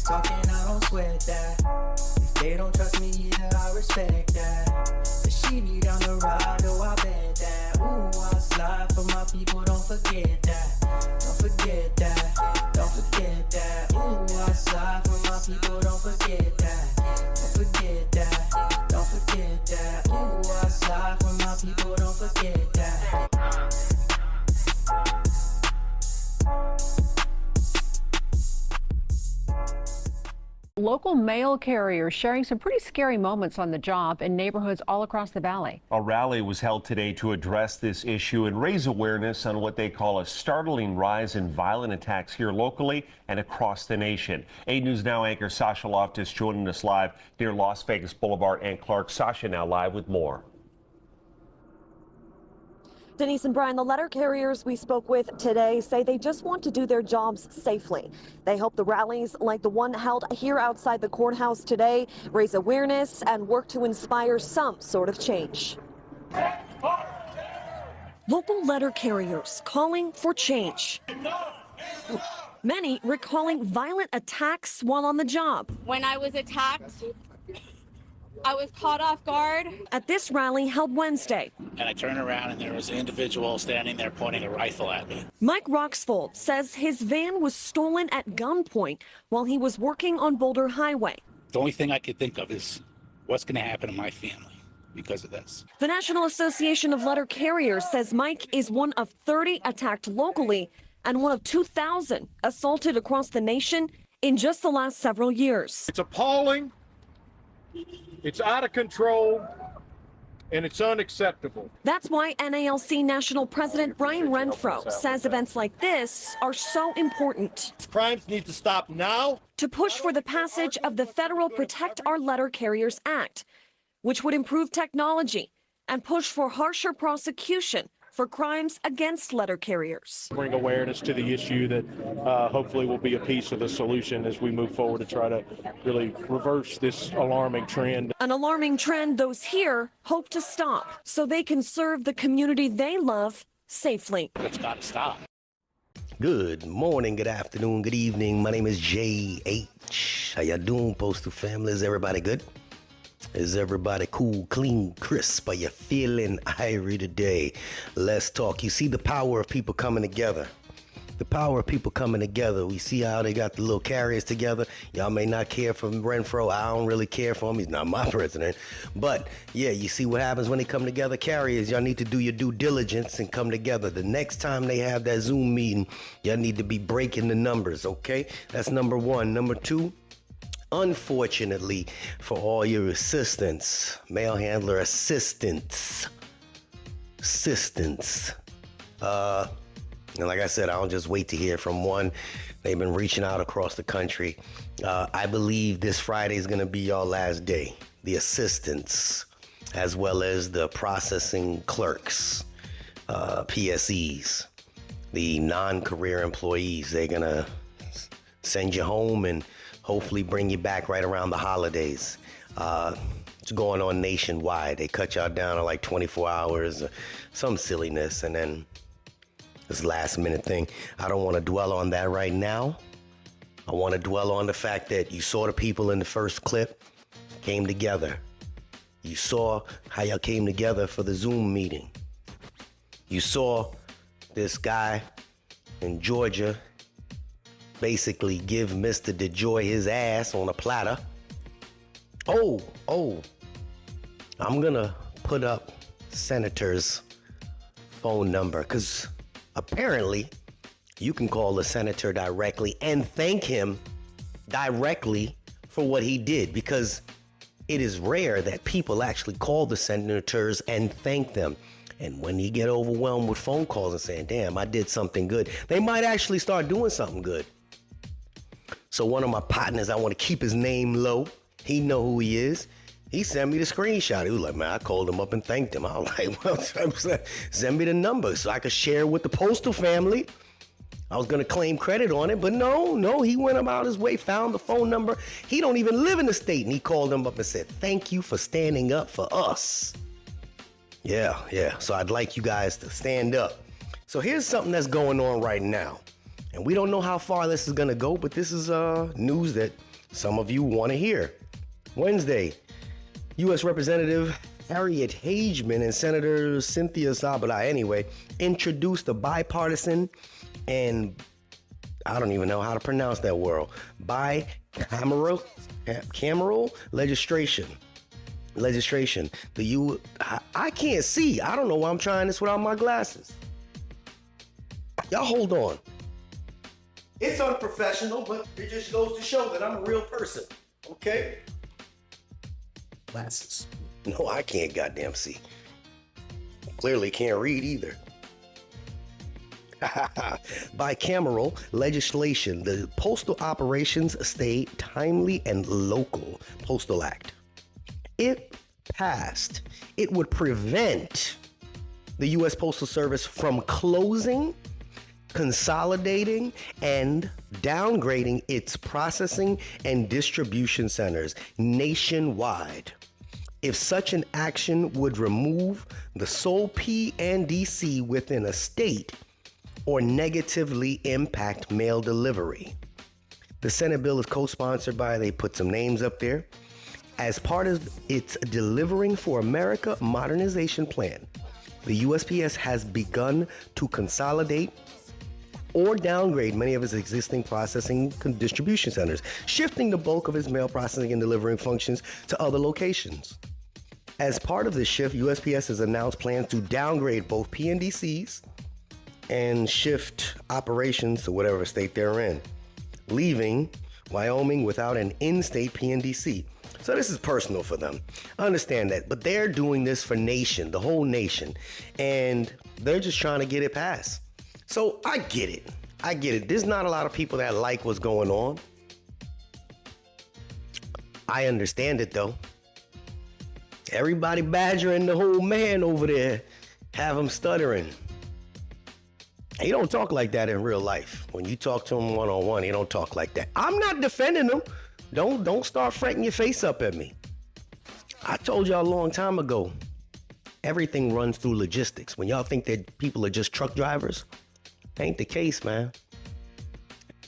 talking, I don't sweat that. If they don't trust me either, I respect that. But she need down the ride, oh, I bet that. Ooh, I slide for my people, don't forget that. Don't forget that. Don't forget that. Ooh, I slide for my people, don't forget that. Don't forget that. Don't forget that. Ooh, I slide for my people, don't forget that. Local mail carriers sharing some pretty scary moments on the job in neighborhoods all across the valley. A rally was held today to address this issue and raise awareness on what they call a startling rise in violent attacks here locally and across the nation. 8 News Now anchor Sasha Loftus joining us live near Las Vegas Boulevard and Clark. Sasha now live with more. Denise and Brian, the letter carriers we spoke with today say they just want to do their jobs safely. They hope the rallies like the one held here outside the courthouse today raise awareness and work to inspire some sort of change. Local letter carriers calling for change. Many recalling violent attacks while on the job. When I was attacked, I was caught off guard. At this rally held Wednesday. And I turned around and there was an individual standing there pointing a rifle at me. Mike Roxfold says his van was stolen at gunpoint while he was working on Boulder Highway. The only thing I could think of is what's going to happen to my family because of this. The National Association of Letter Carriers says Mike is one of 30 attacked locally and one of 2,000 assaulted across the nation in just the last several years. It's appalling. It's out of control, and it's unacceptable. That's why NALC National President Brian Renfro says events like this are so important. Crimes need to stop now. To push for the passage of the federal Protect Our Letter Carriers Act, which would improve technology and push for harsher prosecution for crimes against letter carriers. Bring awareness to the issue that hopefully will be a piece of the solution as we move forward to try to really reverse this alarming trend. An alarming trend those here hope to stop so they can serve the community they love safely. It's got to stop. Good morning, good afternoon, good evening. My name is J.H. How y'all doing, Postal family? Is everybody good? Is everybody cool, clean, crisp? Are you feeling irie today? Let's talk. You see the power of people coming together. The power of people coming together. We see how they got the little carriers together. Y'all may not care for Renfro. I don't really care for him. He's not my president. But, yeah, you see what happens when they come together. Carriers, y'all need to do your due diligence and come together. The next time they have that Zoom meeting, y'all need to be breaking the numbers, okay? That's number one. Number two, unfortunately, for all your assistants, mail handler assistants, and like I said, I don't just wait to hear from one. They've been reaching out across the country. I believe this Friday is going to be your last day. The assistants, as well as the processing clerks, PSEs, the non-career employees, they're going to send you home and hopefully bring you back right around the holidays. It's going on nationwide. They cut y'all down to like 24 hours, some silliness, and then this last minute thing. I don't want to dwell on that right now. I want to dwell on the fact that you saw the people in the first clip came together. You saw how y'all came together for the Zoom meeting. You saw this guy in Georgia basically give Mr. DeJoy his ass on a platter. Oh, I'm gonna put up Senator's phone number because apparently you can call the senator directly and thank him directly for what he did, because it is rare that people actually call the senators and thank them. And when you get overwhelmed with phone calls and saying, damn, I did something good, they might actually start doing something good. So one of my partners, I want to keep his name low. He know who he is. He sent me the screenshot. He was like, man, I called him up and thanked him. I was like, well, send me the number so I could share with the Postal family. I was going to claim credit on it, but no, he went about his way, found the phone number. He don't even live in the state, and he called him up and said, thank you for standing up for us. Yeah. So I'd like you guys to stand up. So here's something that's going on right now. And we don't know how far this is going to go, but this is news that some of you want to hear. Wednesday, U.S. Representative Harriet Hageman and Senator Cynthia Zabala, introduced a bipartisan and I don't even know how to pronounce that word, bicameral legislation. I can't see. I don't know why I'm trying this without my glasses. Y'all hold on. It's unprofessional, but it just goes to show that I'm a real person. Okay? Glasses. No, I can't goddamn see. Clearly can't read either. Bicameral legislation, the Postal Operations State Timely and Local Postal Act. If passed, it would prevent the U.S. Postal Service from closing, consolidating, and downgrading its processing and distribution centers nationwide. If such an action would remove the sole P&DC within a state or negatively impact mail delivery. The Senate bill is co-sponsored by, they put some names up there, as part of its Delivering for America Modernization plan. The USPS has begun to consolidate or downgrade many of its existing processing and distribution centers, shifting the bulk of its mail processing and delivering functions to other locations. As part of this shift, USPS has announced plans to downgrade both PNDCs and shift operations to whatever state they're in, leaving Wyoming without an in-state PNDC. So this is personal for them. I understand that, but they're doing this for the whole nation, and they're just trying to get it passed. So I get it. There's not a lot of people that like what's going on. I understand it though. Everybody badgering the whole man over there, have him stuttering. He don't talk like that in real life. When you talk to him one-on-one, he don't talk like that. I'm not defending him. Don't start fretting your face up at me. I told y'all a long time ago, everything runs through logistics. When y'all think that people are just truck drivers, ain't the case, man.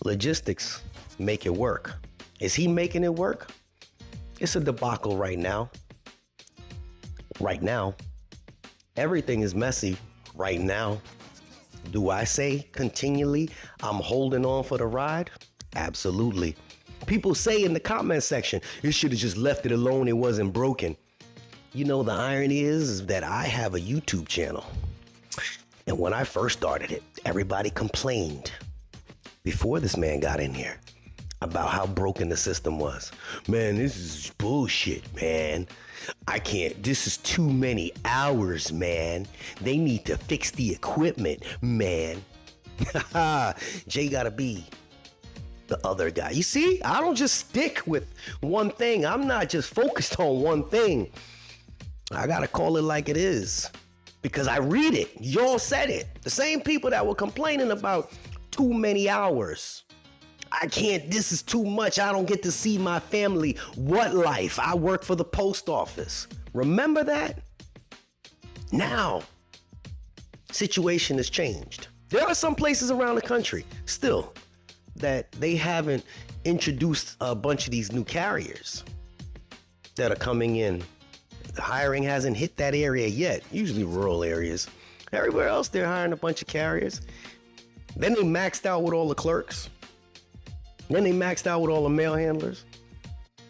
Logistics make it work. Is he making it work? It's a debacle right now. Right now. Everything is messy right now. Do I say continually I'm holding on for the ride? Absolutely. People say in the comment section, you should have just left it alone, it wasn't broken. You know, the irony is that I have a YouTube channel. And when I first started it, everybody complained before this man got in here about how broken the system was. Man, this is bullshit, man. I can't, this is too many hours, man. They need to fix the equipment, man. Jay gotta be the other guy. You see, I don't just stick with one thing. I'm not just focused on one thing. I gotta call it like it is because I read it. Y'all said it. The same people that were complaining about too many hours. I can't, this is too much. I don't get to see my family. What life? I work for the post office. Remember that? Now, situation has changed. There are some places around the country still that they haven't introduced a bunch of these new carriers that are coming in. The hiring hasn't hit that area yet, usually rural areas. Everywhere else, they're hiring a bunch of carriers. Then they maxed out with all the clerks. Then they maxed out with all the mail handlers.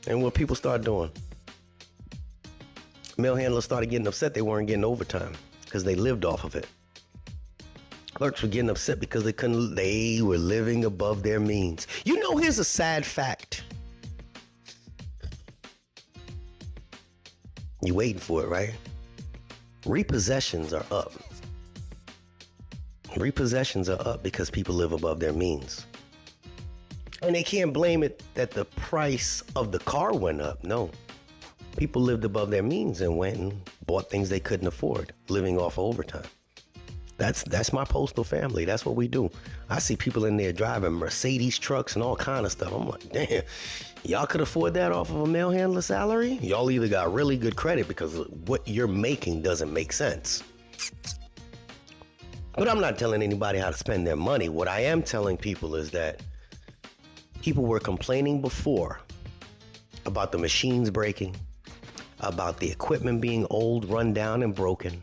And what people start doing? Mail handlers started getting upset they weren't getting overtime because they lived off of it. Clerks were getting upset because they were living above their means. You know, here's a sad fact. You waiting for it, right? Repossessions are up. Repossessions are up because people live above their means. And they can't blame it that the price of the car went up. No. People lived above their means and went and bought things they couldn't afford, living off of overtime. That's my postal family. That's what we do. I see people in there driving Mercedes trucks and all kind of stuff. I'm like, damn, y'all could afford that off of a mail handler salary? Y'all either got really good credit because what you're making doesn't make sense. But I'm not telling anybody how to spend their money. What I am telling people is that people were complaining before about the machines breaking, about the equipment being old, run down, and broken.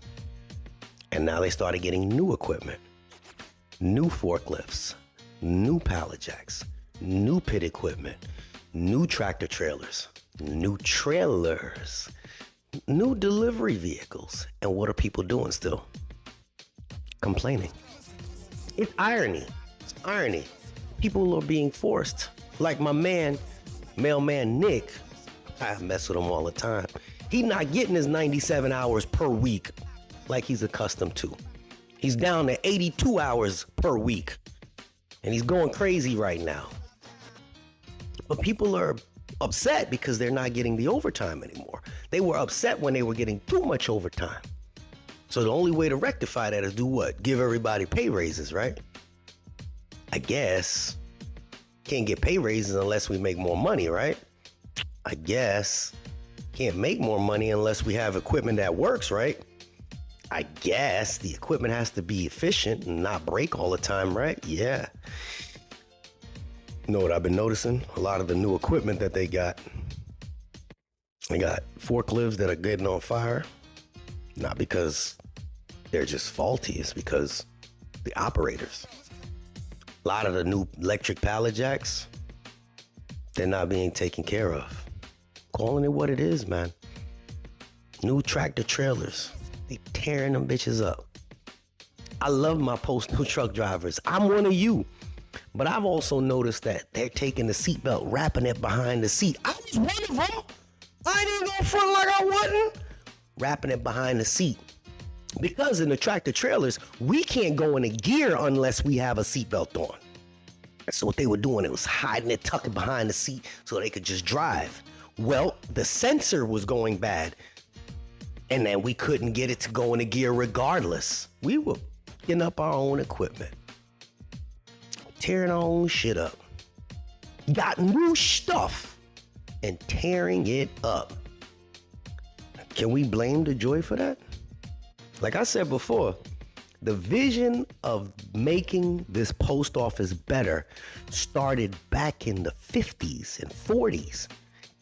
And now they started getting new equipment, new forklifts, new pallet jacks, new pit equipment, new tractor trailers, new delivery vehicles. And what are people doing still? Complaining. It's irony. It's irony. People are being forced. Like my man, mailman Nick, I mess with him all the time. He's not getting his 97 hours per week like he's accustomed to. He's down to 82 hours per week. And he's going crazy right now. But people are upset because they're not getting the overtime anymore. They were upset when they were getting too much overtime. So the only way to rectify that is do what? Give everybody pay raises, right? I guess. Can't get pay raises unless we make more money, right? I guess. Can't make more money unless we have equipment that works, right? I guess the equipment has to be efficient and not break all the time, right? Yeah. You know what I've been noticing? A lot of the new equipment that they got forklifts that are getting on fire. Not because they're just faulty, it's because the operators. A lot of the new electric pallet jacks, they're not being taken care of. Calling it what it is, man. New tractor trailers, they tearing them bitches up. I love my postal truck drivers. I'm one of you. But I've also noticed that they're taking the seatbelt, wrapping it behind the seat. I was one of them. I didn't go front like I wasn't. Wrapping it behind the seat. Because in the tractor trailers, we can't go into gear unless we have a seatbelt on. So what they were doing, it was hiding it, tucking behind the seat so they could just drive. Well, the sensor was going bad. And then we couldn't get it to go into gear regardless. We were getting up our own equipment. Tearing our own shit up. Got new stuff and tearing it up. Can we blame DeJoy for that? Like I said before, the vision of making this post office better started back in the 50s and 40s.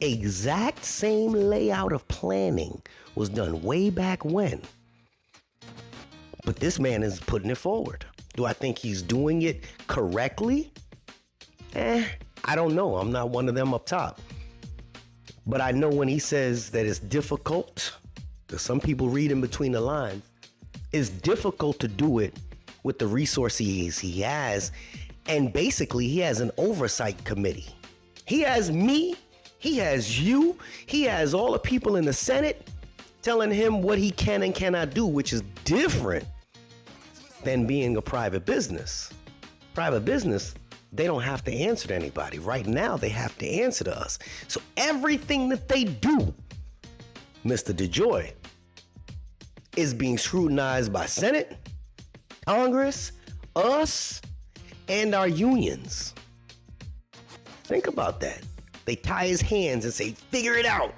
Exact same layout of planning was done way back when. But this man is putting it forward. Do I think he's doing it correctly? I don't know. I'm not one of them up top. But I know when he says that it's difficult, because some people read in between the lines, it's difficult to do it with the resources he has. And basically, he has an oversight committee. He has me, he has you, he has all the people in the Senate telling him what he can and cannot do, which is different than being a private business. Private business, they don't have to answer to anybody. Right now, they have to answer to us. So everything that they do, Mr. DeJoy, is being scrutinized by Senate, Congress, us, and our unions. Think about that. They tie his hands and say, figure it out.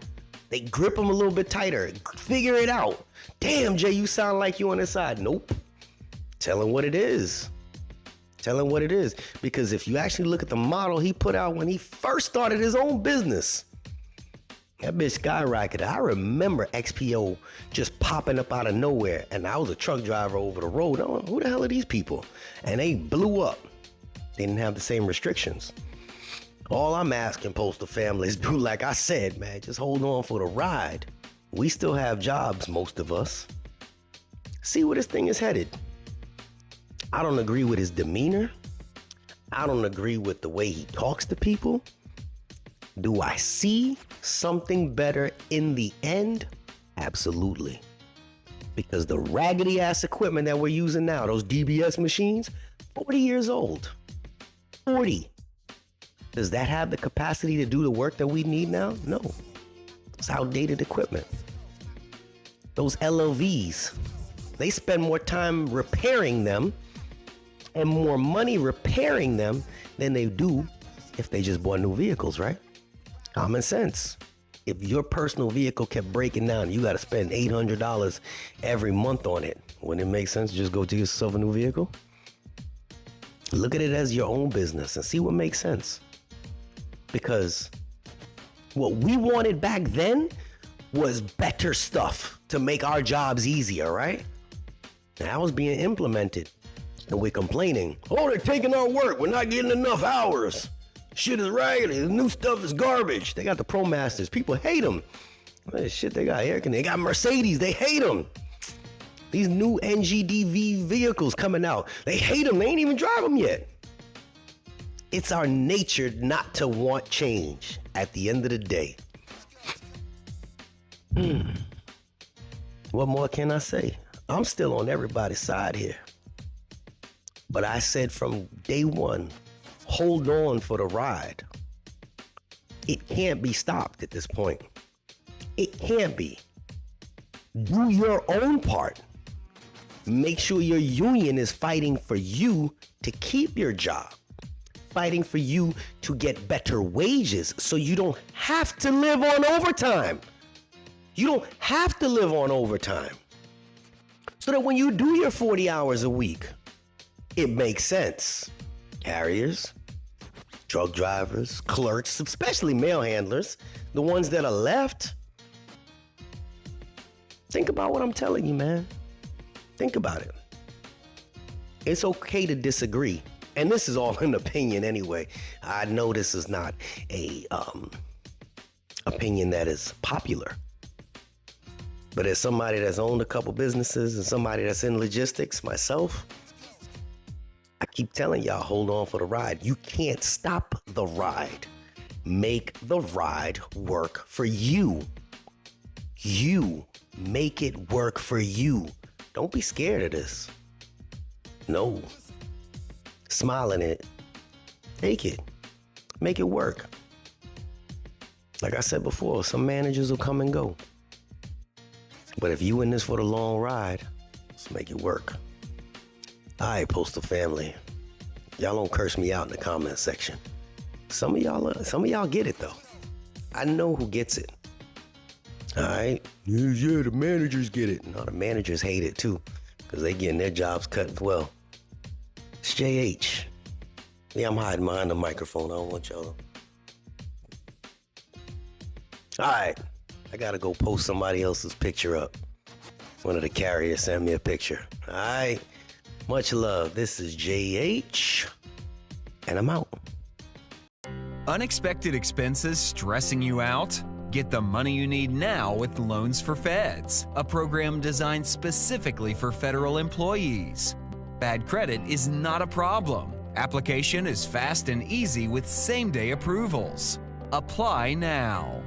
They grip him a little bit tighter. Figure it out. Damn, Jay, you sound like you on his side. Nope. Tell him what it is. Tell him what it is. Because if you actually look at the model he put out when he first started his own business, that bitch skyrocketed. I remember XPO just popping up out of nowhere. And I was a truck driver over the road. Oh, who the hell are these people? And they blew up. They didn't have the same restrictions. All I'm asking postal families do, like I said, man, just hold on for the ride. We still have jobs, most of us. See where this thing is headed. I don't agree with his demeanor. I don't agree with the way he talks to people. Do I see something better in the end? Absolutely. Because the raggedy ass equipment that we're using now, those DBS machines, 40 years old. 40. Does that have the capacity to do the work that we need now? No. It's outdated equipment. Those LLVs, they spend more time repairing them and more money repairing them than they do if they just bought new vehicles, right? Common sense. If your personal vehicle kept breaking down, you got to spend $800 every month on it. Wouldn't it make sense to just go get yourself a new vehicle? Look at it as your own business and see what makes sense. Because What we wanted back then was better stuff to make our jobs easier, right? That was being implemented. And we're complaining, oh, they're taking our work. We're not getting enough hours. Shit is raggedy. The new stuff is garbage. They got the Pro Masters. People hate them. Shit, they got air conditioning. They got Mercedes. They hate them. These new NGDV vehicles coming out. They hate them. They ain't even drive them yet. It's our nature not to want change at the end of the day. What more can I say? I'm still on everybody's side here. But I said from day one, hold on for the ride. It can't be stopped at this point. It can't be. Do your own part. Make sure your union is fighting for you to keep your job. Fighting for you to get better wages so you don't have to live on overtime. You don't have to live on overtime. So that when you do your 40 hours a week, it makes sense. Carriers, truck drivers, clerks, especially mail handlers, the ones that are left. Think about what I'm telling you, man. Think about it. It's okay to disagree. And this is all an opinion anyway. I know this is not a opinion that is popular. But as somebody that's owned a couple businesses and somebody that's in logistics, myself, I keep telling y'all, hold on for the ride. You can't stop the ride. Make the ride work for you. You make it work for you. Don't be scared of this. No. Smile in it. Take it. Make it work. Like I said before, some managers will come and go. But if you in this for the long ride, let's make it work. All right, Postal family. Y'all don't curse me out in the comment section. Some of y'all get it though. I know who gets it. All right. Yeah, the managers get it. No, the managers hate it too, because they getting their jobs cut as well. It's JH. Yeah, I'm hiding behind the microphone. I don't want y'all. All right. I gotta go post somebody else's picture up. One of the carriers sent me a picture. All right. Much love. This is JH, and I'm out. Unexpected expenses stressing you out? Get the money you need now with Loans for Feds, a program designed specifically for federal employees. Bad credit is not a problem. Application is fast and easy with same-day approvals. Apply now.